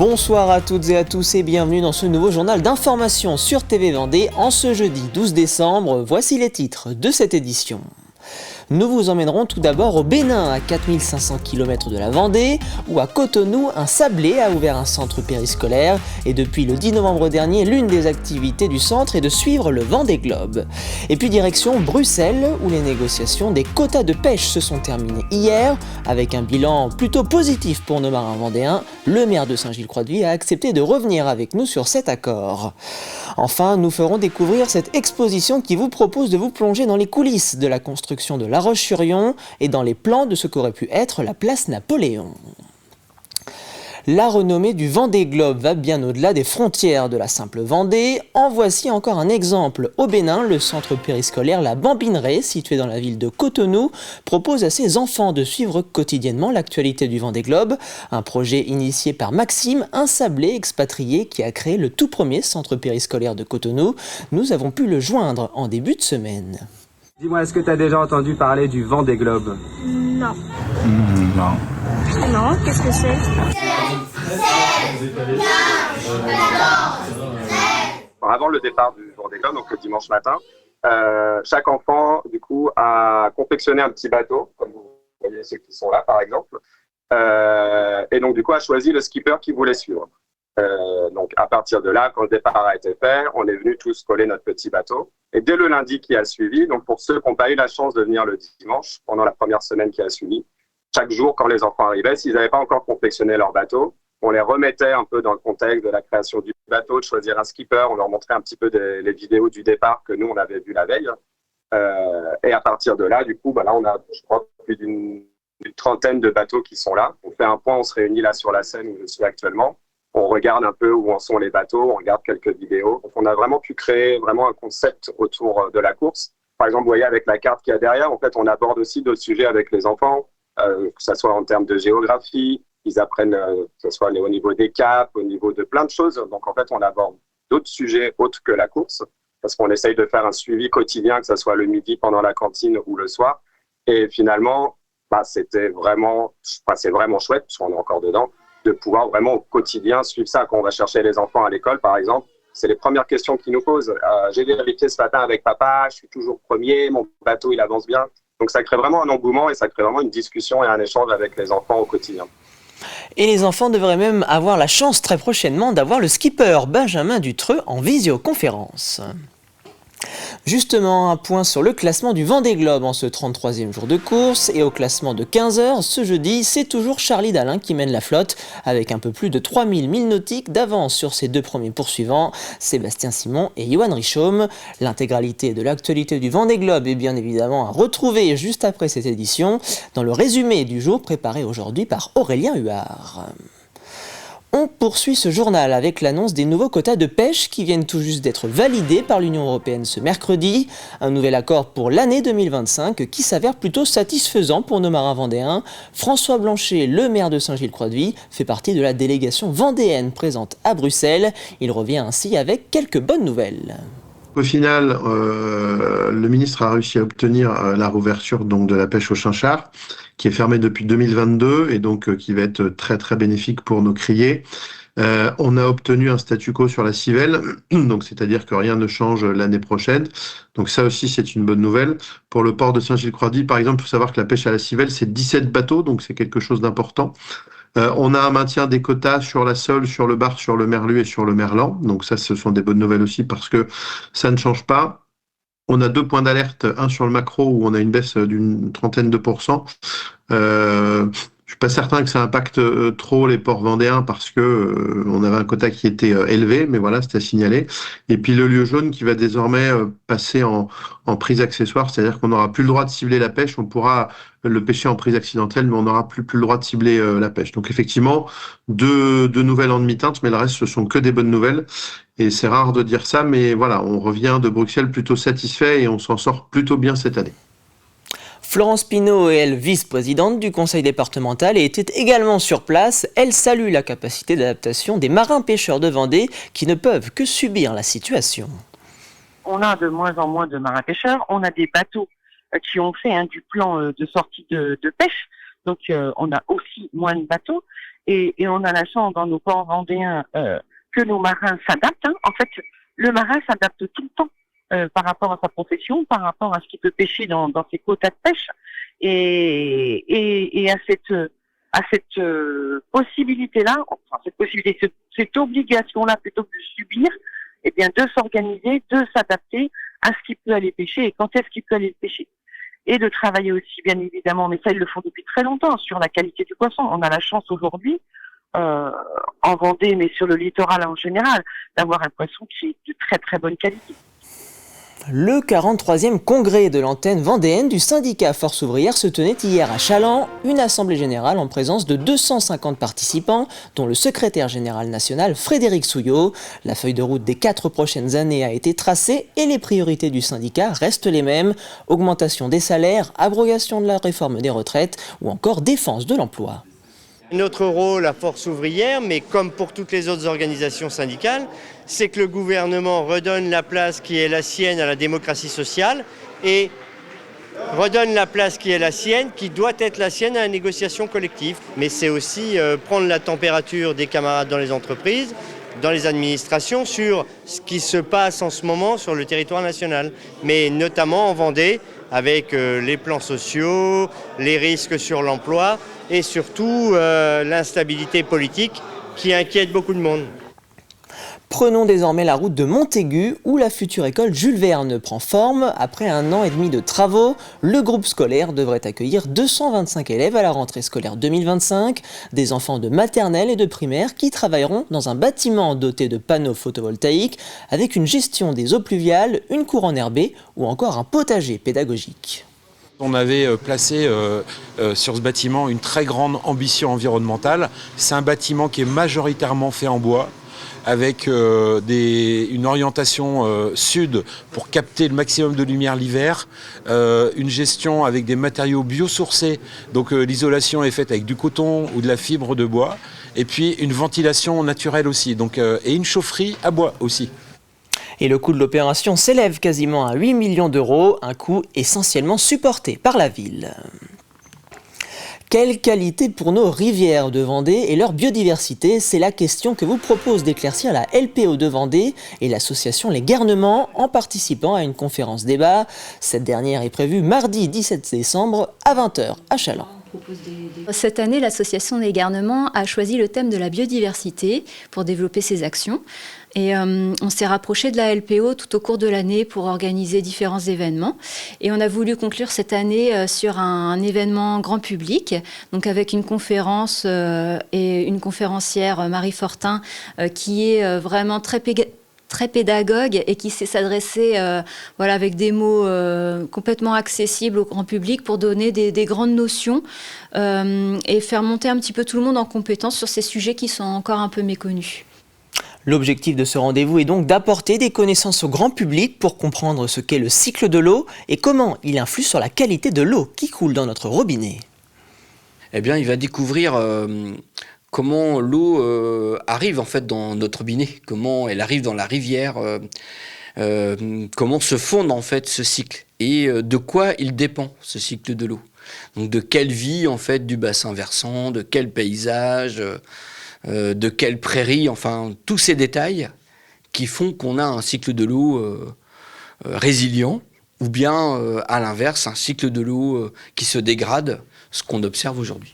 Bonsoir à toutes et à tous et bienvenue dans ce nouveau journal d'information sur TV Vendée en ce jeudi 12 décembre. Voici les titres de cette édition. Nous vous emmènerons tout d'abord au Bénin, à 4500 km de la Vendée, où à Cotonou, un sablé a ouvert un centre périscolaire. Et depuis le 10 novembre dernier, l'une des activités du centre est de suivre le Vendée Globe. Et puis direction Bruxelles, où les négociations des quotas de pêche se sont terminées hier. Avec un bilan plutôt positif pour nos marins vendéens, le maire de Saint-Gilles-Croix-de-Vie a accepté de revenir avec nous sur cet accord. Enfin, nous ferons découvrir cette exposition qui vous propose de vous plonger dans les coulisses de la construction de La Roche-sur-Yon et dans les plans de ce qu'aurait pu être la place Napoléon. La renommée du Vendée Globe va bien au-delà des frontières de la simple Vendée. En voici encore un exemple. Au Bénin, le centre périscolaire La Bambinerie, situé dans la ville de Cotonou, propose à ses enfants de suivre quotidiennement l'actualité du Vendée Globe. Un projet initié par Maxime, un sablé expatrié qui a créé le tout premier centre périscolaire de Cotonou. Nous avons pu le joindre en début de semaine. Dis-moi, est-ce que tu as déjà entendu parler du Vendée Globe ? Non. Non. Non, qu'est-ce que c'est ? Avant le départ du Vendée Globe, donc le dimanche matin, chaque enfant, du coup, a confectionné un petit bateau, comme vous voyez ceux qui sont là, par exemple, et donc, du coup, a choisi le skipper qu'il voulait suivre. Donc, à partir de là, quand le départ a été fait, on est venus tous coller notre petit bateau. Et dès le lundi qui a suivi, donc pour ceux qui n'ont pas eu la chance de venir le dimanche, pendant la première semaine qui a suivi, chaque jour, quand les enfants arrivaient, s'ils n'avaient pas encore confectionné leur bateau, on les remettait un peu dans le contexte de la création du bateau, de choisir un skipper. On leur montrait un petit peu les vidéos du départ que nous, on avait vues la veille. Et à partir de là, du coup, là, on a, je crois, plus d'une trentaine de bateaux qui sont là. On fait un point, on se réunit là sur la scène où je suis actuellement. On regarde un peu où en sont les bateaux, on regarde quelques vidéos. Donc, on a vraiment pu créer vraiment un concept autour de la course. Par exemple, vous voyez avec la carte qu'il y a derrière, en fait, on aborde aussi d'autres sujets avec les enfants, que ce soit en termes de géographie, ils apprennent, que ce soit au niveau des caps, au niveau de plein de choses. Donc, en fait, on aborde d'autres sujets autres que la course, parce qu'on essaye de faire un suivi quotidien, que ce soit le midi pendant la cantine ou le soir. Et finalement, c'est vraiment chouette, parce qu'on est encore dedans, de pouvoir vraiment au quotidien suivre ça. Quand on va chercher les enfants à l'école, par exemple, c'est les premières questions qu'ils nous posent. J'ai vérifié ce matin avec papa, je suis toujours premier, mon bateau, il avance bien. Donc, ça crée vraiment un engouement et ça crée vraiment une discussion et un échange avec les enfants au quotidien. Et les enfants devraient même avoir la chance très prochainement d'avoir le skipper Benjamin Dutreux en visioconférence. Justement, un point sur le classement du Vendée Globe en ce 33e jour de course. Et au classement de 15h, ce jeudi, c'est toujours Charlie Dalin qui mène la flotte avec un peu plus de 3000 milles nautiques d'avance sur ses deux premiers poursuivants, Sébastien Simon et Johan Richaume. L'intégralité de l'actualité du Vendée Globe est bien évidemment à retrouver juste après cette édition dans le résumé du jour préparé aujourd'hui par Aurélien Huard. On poursuit ce journal avec l'annonce des nouveaux quotas de pêche qui viennent tout juste d'être validés par l'Union européenne ce mercredi. Un nouvel accord pour l'année 2025 qui s'avère plutôt satisfaisant pour nos marins vendéens. François Blanchet, le maire de Saint-Gilles-Croix-de-Vie, fait partie de la délégation vendéenne présente à Bruxelles. Il revient ainsi avec quelques bonnes nouvelles. Au final, le ministre a réussi à obtenir la rouverture donc, de la pêche au chinchard, qui est fermée depuis 2022 et donc qui va être très très bénéfique pour nos criées. On a obtenu un statu quo sur la civelle, donc c'est-à-dire que rien ne change l'année prochaine. Donc ça aussi, c'est une bonne nouvelle. Pour le port de Saint-Gilles-Croix-de-Vie, par exemple, il faut savoir que la pêche à la civelle, c'est 17 bateaux, donc c'est quelque chose d'important. On a un maintien des quotas sur la sole, sur le bar, sur le merlu et sur le merlan. Donc ça, ce sont des bonnes nouvelles aussi parce que ça ne change pas. On a 2 points d'alerte, un sur le maquereau où on a une baisse d'une 30%. Je suis pas certain que ça impacte trop les ports vendéens parce que on avait un quota qui était élevé, mais voilà, c'était à signaler. Et puis le lieu jaune qui va désormais passer en prise accessoire, c'est-à-dire qu'on n'aura plus le droit de cibler la pêche, on pourra le pêcher en prise accidentelle, mais on n'aura plus le droit de cibler la pêche. Donc effectivement, deux nouvelles en demi-teinte, mais le reste, ce sont que des bonnes nouvelles. Et c'est rare de dire ça, mais voilà, on revient de Bruxelles plutôt satisfait et on s'en sort plutôt bien cette année. Florence Pinault est elle vice-présidente du conseil départemental et était également sur place. Elle salue la capacité d'adaptation des marins-pêcheurs de Vendée qui ne peuvent que subir la situation. On a de moins en moins de marins-pêcheurs. On a des bateaux qui ont fait du plan de sortie de pêche. Donc, on a aussi moins de bateaux. Et on a la chance dans nos ports vendéens que nos marins s'adaptent. En fait, le marin s'adapte tout le temps par rapport à sa profession, par rapport à ce qu'il peut pêcher dans ses quotas de pêche. Et à cette possibilité-là, enfin cette possibilité, cette obligation-là plutôt que de subir, eh bien de s'organiser, de s'adapter à ce qu'il peut aller pêcher et quand est-ce qu'il peut aller pêcher. Et de travailler aussi, bien évidemment, mais ça ils le font depuis très longtemps, sur la qualité du poisson. On a la chance aujourd'hui, en Vendée, mais sur le littoral en général, d'avoir un poisson qui est de très très bonne qualité. Le 43e congrès de l'antenne vendéenne du syndicat Force ouvrière se tenait hier à Chaland, une assemblée générale en présence de 250 participants, dont le secrétaire général national Frédéric Souillot. La feuille de route des 4 prochaines années a été tracée et les priorités du syndicat restent les mêmes: augmentation des salaires, abrogation de la réforme des retraites ou encore défense de l'emploi. Notre rôle à Force ouvrière, mais comme pour toutes les autres organisations syndicales, c'est que le gouvernement redonne la place qui est la sienne à la démocratie sociale et redonne la place qui est la sienne, qui doit être la sienne à la négociation collective. Mais c'est aussi prendre la température des camarades dans les entreprises, dans les administrations, sur ce qui se passe en ce moment sur le territoire national, mais notamment en Vendée, avec les plans sociaux, les risques sur l'emploi et surtout l'instabilité politique qui inquiète beaucoup de monde. Prenons désormais la route de Montaigu, où la future école Jules Verne prend forme. Après 1 an et demi de travaux, le groupe scolaire devrait accueillir 225 élèves à la rentrée scolaire 2025, des enfants de maternelle et de primaire qui travailleront dans un bâtiment doté de panneaux photovoltaïques, avec une gestion des eaux pluviales, une cour enherbée ou encore un potager pédagogique. On avait placé sur ce bâtiment une très grande ambition environnementale. C'est un bâtiment qui est majoritairement fait en bois, avec une orientation sud pour capter le maximum de lumière l'hiver, une gestion avec des matériaux biosourcés, donc l'isolation est faite avec du coton ou de la fibre de bois, et puis une ventilation naturelle aussi, donc, et une chaufferie à bois aussi. Et le coût de l'opération s'élève quasiment à 8 millions d'euros, un coût essentiellement supporté par la ville. Quelle qualité pour nos rivières de Vendée et leur biodiversité? C'est la question que vous propose d'éclaircir la LPO de Vendée et l'association Les Garnements en participant à une conférence débat. Cette dernière est prévue mardi 17 décembre à 20h à Chaland. Cette année, l'association Les Garnements a choisi le thème de la biodiversité pour développer ses actions. Et on s'est rapproché de la LPO tout au cours de l'année pour organiser différents événements. Et on a voulu conclure cette année sur un événement grand public, donc avec une conférence et une conférencière, Marie Fortin, qui est vraiment très pédagogue et qui sait s'adresser avec des mots complètement accessibles au grand public pour donner des grandes notions et faire monter un petit peu tout le monde en compétence sur ces sujets qui sont encore un peu méconnus. L'objectif de ce rendez-vous est donc d'apporter des connaissances au grand public pour comprendre ce qu'est le cycle de l'eau et comment il influe sur la qualité de l'eau qui coule dans notre robinet. Eh bien, il va découvrir comment l'eau arrive en fait dans notre robinet, comment elle arrive dans la rivière, comment se fonde en fait ce cycle et de quoi il dépend ce cycle de l'eau. Donc de quelle vie en fait du bassin versant, de quel paysage, de quelle prairie, enfin tous ces détails qui font qu'on a un cycle de l'eau résilient ou bien à l'inverse un cycle de l'eau qui se dégrade, ce qu'on observe aujourd'hui.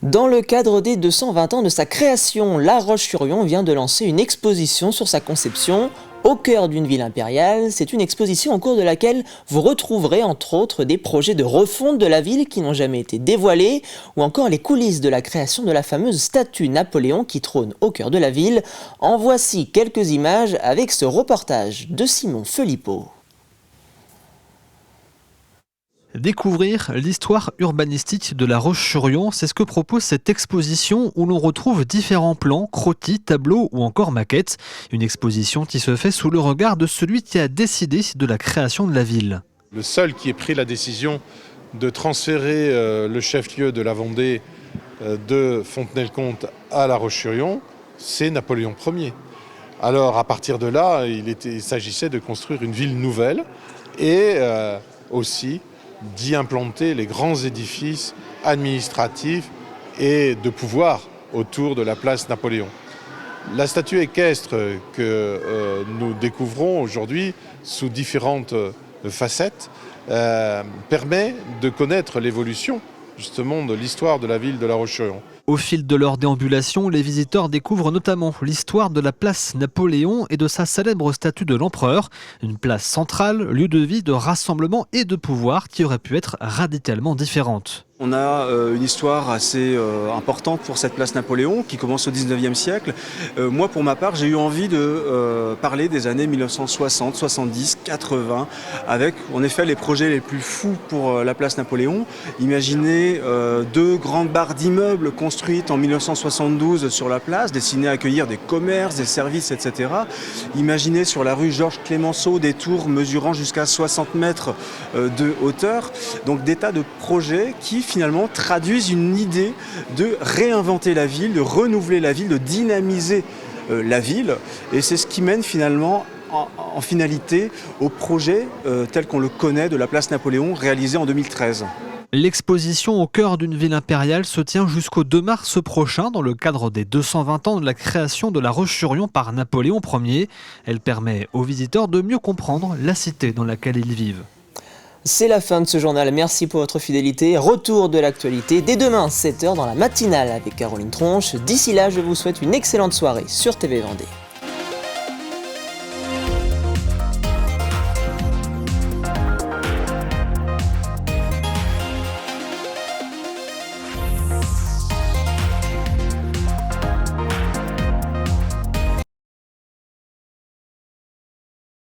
Dans le cadre des 220 ans de sa création, La Roche-sur-Yon vient de lancer une exposition sur sa conception au cœur d'une ville impériale. C'est une exposition au cours de laquelle vous retrouverez entre autres des projets de refonte de la ville qui n'ont jamais été dévoilés ou encore les coulisses de la création de la fameuse statue Napoléon qui trône au cœur de la ville. En voici quelques images avec ce reportage de Simon Philippot. Découvrir l'histoire urbanistique de La Roche-sur-Yon, c'est ce que propose cette exposition où l'on retrouve différents plans, croquis, tableaux ou encore maquettes. Une exposition qui se fait sous le regard de celui qui a décidé de la création de la ville. Le seul qui ait pris la décision de transférer le chef-lieu de la Vendée de Fontenay-le-Comte à La Roche-sur-Yon, c'est Napoléon Ier. Alors à partir de là, il s'agissait de construire une ville nouvelle et aussi d'y implanter les grands édifices administratifs et de pouvoir autour de la place Napoléon. La statue équestre que nous découvrons aujourd'hui sous différentes facettes permet de connaître l'évolution justement de l'histoire de la ville de La Roche-sur-Yon. Au fil de leur déambulation, les visiteurs découvrent notamment l'histoire de la place Napoléon et de sa célèbre statue de l'empereur. Une place centrale, lieu de vie, de rassemblement et de pouvoir qui aurait pu être radicalement différente. On a une histoire assez importante pour cette place Napoléon qui commence au 19e siècle. Moi, pour ma part, j'ai eu envie de parler des années 1960, 70, 80, avec en effet les projets les plus fous pour la place Napoléon. Imaginez 2 grandes barres d'immeubles construites en 1972 sur la place, destinées à accueillir des commerces, des services, etc. Imaginez sur la rue Georges Clémenceau des tours mesurant jusqu'à 60 mètres de hauteur. Donc des tas de projets qui finalement traduisent une idée de réinventer la ville, de renouveler la ville, de dynamiser la ville. Et c'est ce qui mène finalement en finalité au projet tel qu'on le connaît de la place Napoléon réalisé en 2013. L'exposition au cœur d'une ville impériale se tient jusqu'au 2 mars prochain dans le cadre des 220 ans de la création de La Roche-sur-Yon par Napoléon Ier. Elle permet aux visiteurs de mieux comprendre la cité dans laquelle ils vivent. C'est la fin de ce journal, merci pour votre fidélité. Retour de l'actualité dès demain, 7h dans la matinale avec Caroline Tronche. D'ici là, je vous souhaite une excellente soirée sur TV Vendée.